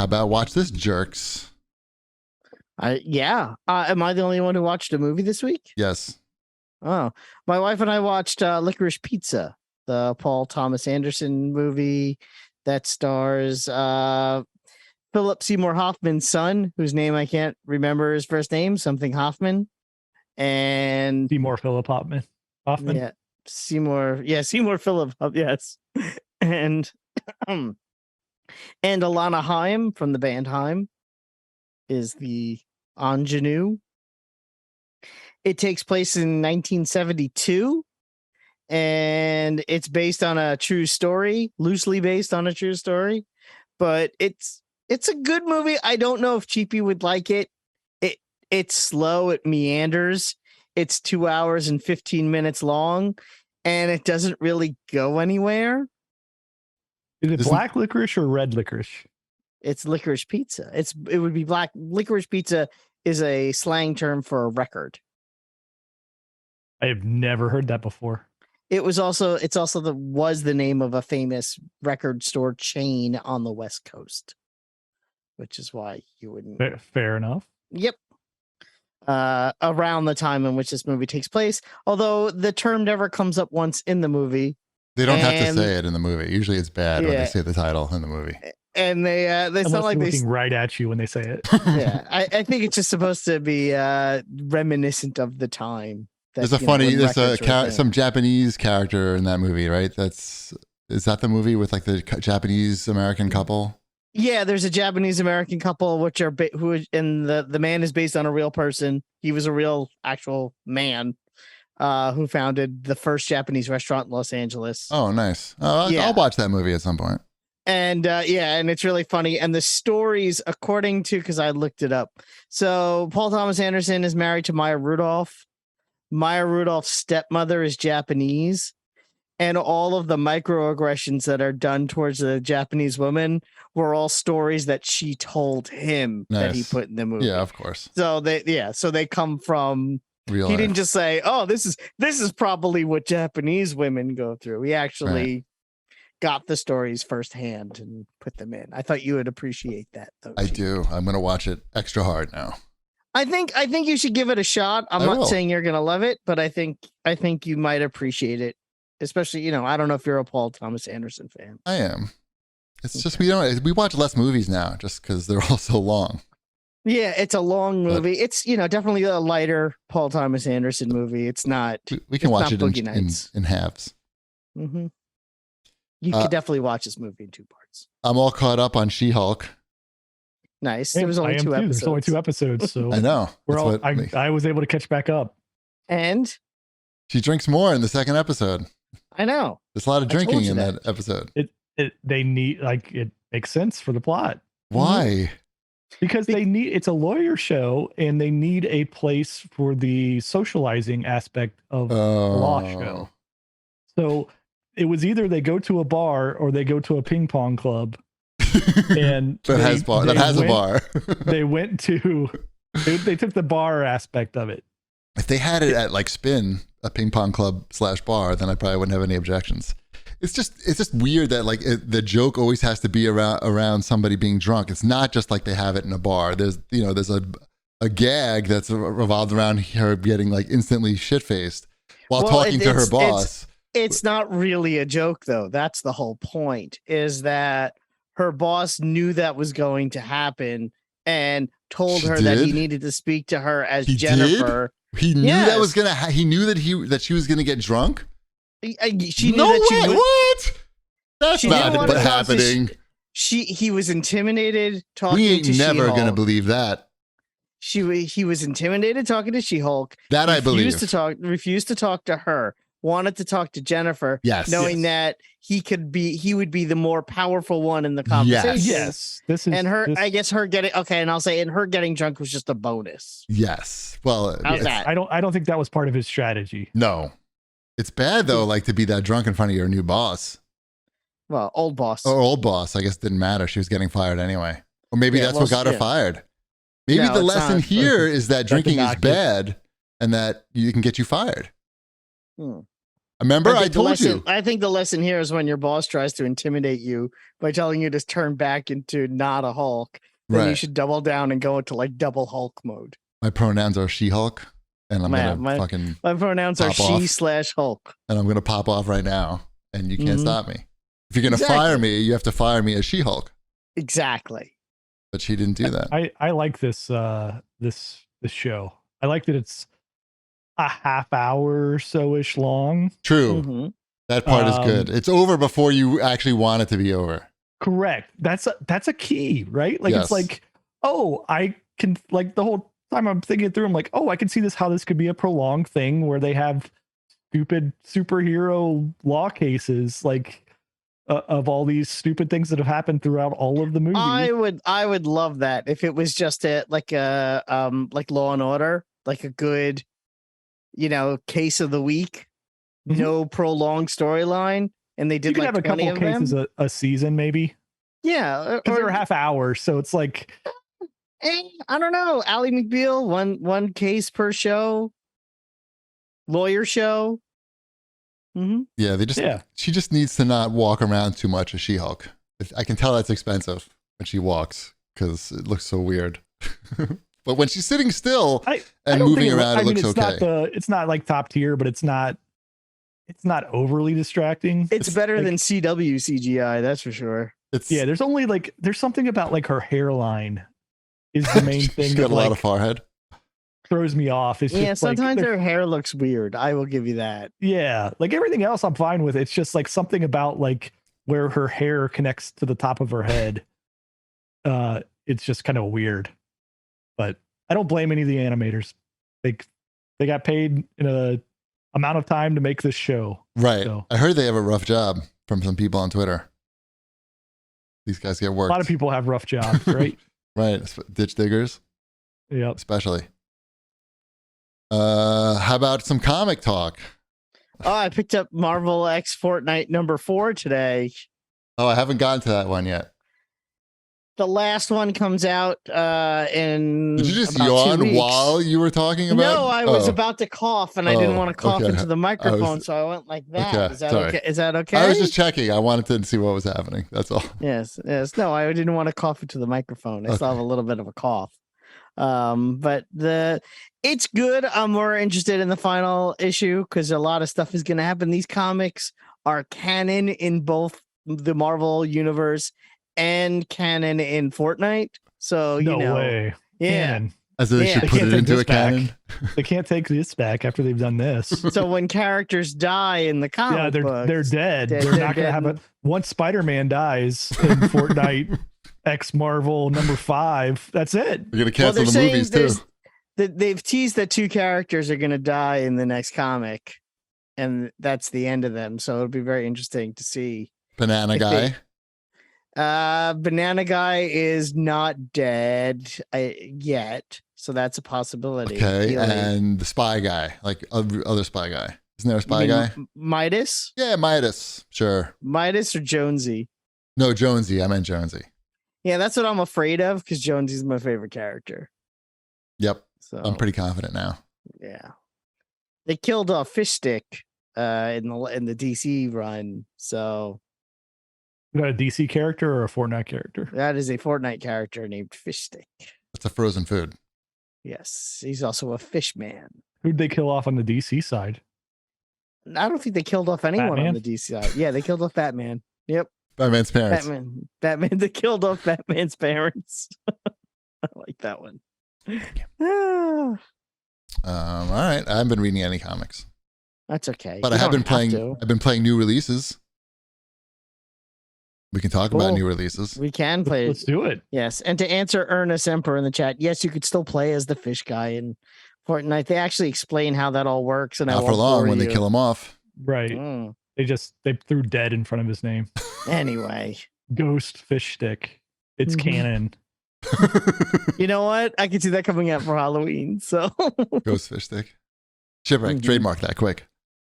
How about watch this, jerks? Yeah. Am I the only one who watched a movie this week? Yes. Oh, my wife and I watched Licorice Pizza, the Paul Thomas Anderson movie that stars Philip Seymour Hoffman's son, whose name I can't remember his first name, something Hoffman. And Seymour Philip Hoffman. Yeah, Seymour Philip, yes. And Alana Haim from the band Haim is the ingenue. It takes place in 1972, and it's based on a true story, loosely based on a true story. But it's a good movie. I don't know if Cheapy would like it. It's slow. It meanders. It's 2 hours and 15 minutes long, and it doesn't really go anywhere. Is it black licorice or red licorice? It's licorice pizza. It would be black. Licorice pizza is a slang term for a record. I have never heard that before. It's also the name of a famous record store chain on the West Coast, which is why you wouldn't. Fair enough. Yep. Around the time in which this movie takes place, although the term never comes up once in the movie. They don't have to say it in the movie. Usually it's bad when they say the title in the movie. And they sound like looking right at you when they say it. Yeah, I think it's just supposed to be reminiscent of the time. There's some Japanese character in that movie, right? Is that the movie with like the Japanese American couple? Yeah, there's a Japanese American couple, and the man is based on a real person. He was a real actual man who founded the first Japanese restaurant in Los Angeles. Oh, nice. I'll watch that movie at some point. And and it's really funny. And the stories, according to, because I looked it up. So Paul Thomas Anderson is married to Maya Rudolph. Maya Rudolph's stepmother is Japanese. And all of the microaggressions that are done towards the Japanese woman were all stories that she told him that he put in the movie. Yeah, of course. So they come from real he life. Didn't just say, "Oh, this is probably what Japanese women go through." He actually got the stories firsthand and put them in. I thought you would appreciate that, though. I do. I'm going to watch it extra hard now. I think you should give it a shot. I'm not saying you're going to love it, but I think you might appreciate it. Especially, I don't know if you're a Paul Thomas Anderson fan. I am. It's just we watch less movies now just because they're all so long. Yeah, it's a long movie. It's definitely a lighter Paul Thomas Anderson movie. It's not. We can watch it in halves. Mm-hmm. You could definitely watch this movie in 2 parts. I'm all caught up on She-Hulk. Nice. There was only 2 episodes. There's only 2 episodes, so I know. I was able to catch back up. And she drinks more in the second episode. I know. There's a lot of drinking in that episode. It makes sense for the plot. Why? Because it's a lawyer show and they need a place for the socializing aspect of the law show. So it was either they go to a bar or they go to a ping pong club. And that has a bar. They took the bar aspect of it. If they had it at like Spin, a ping pong club / bar, then I probably wouldn't have any objections. It's just weird that like the joke always has to be around somebody being drunk. It's not just like they have it in a bar. There's a gag that's revolved around her getting like instantly shit faced while talking to her boss. It's not really a joke though. That's the whole point. Is that her boss knew that was going to happen and told her that he needed to speak to her as Jennifer. Did? He knew that was gonna. He knew that she was gonna get drunk. She knew that she would. What? That's not what's happening. He was intimidated talking to She-Hulk. We ain't never gonna believe that. He was intimidated talking to She-Hulk. That I believe. Refused to talk to her. Wanted to talk to Jennifer. Yes. Knowing that he would be the more powerful one in the conversation. Yes. I guess her getting and I'll say, and her getting drunk was just a bonus. Yes. Well, that? I don't think that was part of his strategy. No. It's bad though, like to be that drunk in front of your new boss. Well, old boss. Or old boss. I guess it didn't matter. She was getting fired anyway. Or maybe that's what got her fired. Maybe the lesson here is that drinking is bad and that you can get you fired. Remember, I think the told lesson, you. I think the lesson here is when your boss tries to intimidate you by telling you to turn back into not a Hulk, then you Right. should double down and go into like double Hulk mode. My pronouns are She-Hulk, and I'm Yeah, gonna fucking My pronouns are pop off. she/Hulk. and I'm gonna pop off right now, and you can't Mhm. stop me. If you're gonna Exactly. fire me, you have to fire me as She-Hulk. Exactly. But she didn't do that. I like this this show. I like that it's a half hour or so-ish long. True. hmm That part is good. It's over before you actually want it to be over. Correct. That's a key, right? Like Yes. it's like, oh, I can, like, the whole time I'm thinking it through, I'm like, oh, I can see this, how this could be a prolonged thing where they have stupid superhero law cases, like of all these stupid things that have happened throughout all of the movie. I would love that if it was just like Law and Order, like a good, case of the week, Mhm. no prolonged storyline, and they You did could like have a 20 couple of cases them. a season, maybe, Yeah, because they're a half hour, so it's like, I don't know. Ally McBeal, one case per show, lawyer show. Mm-hmm. Yeah, she just needs to not walk around too much as She-Hulk. I can tell that's expensive when she walks because it looks so weird. But when she's sitting still I and don't moving think around, it looks it's okay. it's not like top tier, but it's not overly distracting. It's better like, than CW CGI, that's for sure. Yeah, there's only there's something about like her hairline is the main thing she's that got a lot of forehead. throws me off. It's just sometimes like, her hair looks weird. I will give you that. yeah, like everything else I'm fine with. It's just like something about like where her hair connects to the top of her head. It's just kind of weird. But I don't blame any of the animators. They got paid in a amount of time to make this show. Right. So. I heard they have a rough job from some people on Twitter. These guys get worked. A lot of people have rough jobs, right? Right. Ditch diggers. Yep. Especially. How about some comic talk? Oh, I picked up Marvel X Fortnite #4 today. Oh, I haven't gotten to that one yet. The last one comes out in. Did you just about 2 yawn weeks. while you were talking about? No, I was about to cough, and I didn't want to cough into the microphone, so I went like that. Okay, Is that sorry. okay? Is that okay? I was just checking. I wanted to see what was happening. That's all. Yes. No, I didn't want to cough into the microphone. I still have a little bit of a cough. But it's good. I'm more interested in the final issue because a lot of stuff is going to happen. These comics are canon in both the Marvel universe and canon in Fortnite. So no way. Yeah. Canon. As they should They put can't it take into this a canon. They can't take this back after they've done this. So when characters die in the comic books, they're dead. They're not going to have once Spider-Man dies in Fortnite X Marvel #5. That's it. We're gonna cancel the movies too. They've teased that 2 characters are going to die in the next comic, and that's the end of them. So it'll be very interesting to see. Banana Guy. Banana Guy is not dead yet, so that's a possibility. Okay, and the Spy Guy, like other Spy Guy. Isn't there a Spy Guy? Midas? Yeah, Midas. Sure. Midas or Jonesy? No, Jonesy. I meant Jonesy. Yeah, that's what I'm afraid of because Jonesy's my favorite character. Yep. So I'm pretty confident now. Yeah, they killed a Fish Stick in the DC run, so. You got a DC character or a Fortnite character? That is a Fortnite character named Fish Stick. It's a frozen food. Yes, he's also a fish man. Who'd they kill off on the DC side? I don't think they killed off anyone Batman? on the DC side. Yeah, they killed off Batman. Yep. Batman's parents. Batman. They killed off Batman's parents. I like that one. All right. I haven't been reading any comics. That's okay. But You I have don't been playing. to. I've been playing new releases. We can talk about Cool. new releases. We can play. Let's do it. Yes, and to answer Ernest Emperor in the chat, yes, you could still play as the fish guy in Fortnite. They actually explain how that all works, and Not for long when they kill him off. Right. Mm. They threw dead in front of his name. Anyway, Ghost Fish Stick. It's Mhm. canon. You know what? I could see that coming out for Halloween. So Ghost Fish Stick. Shipwreck. Mhm. Trademark that quick.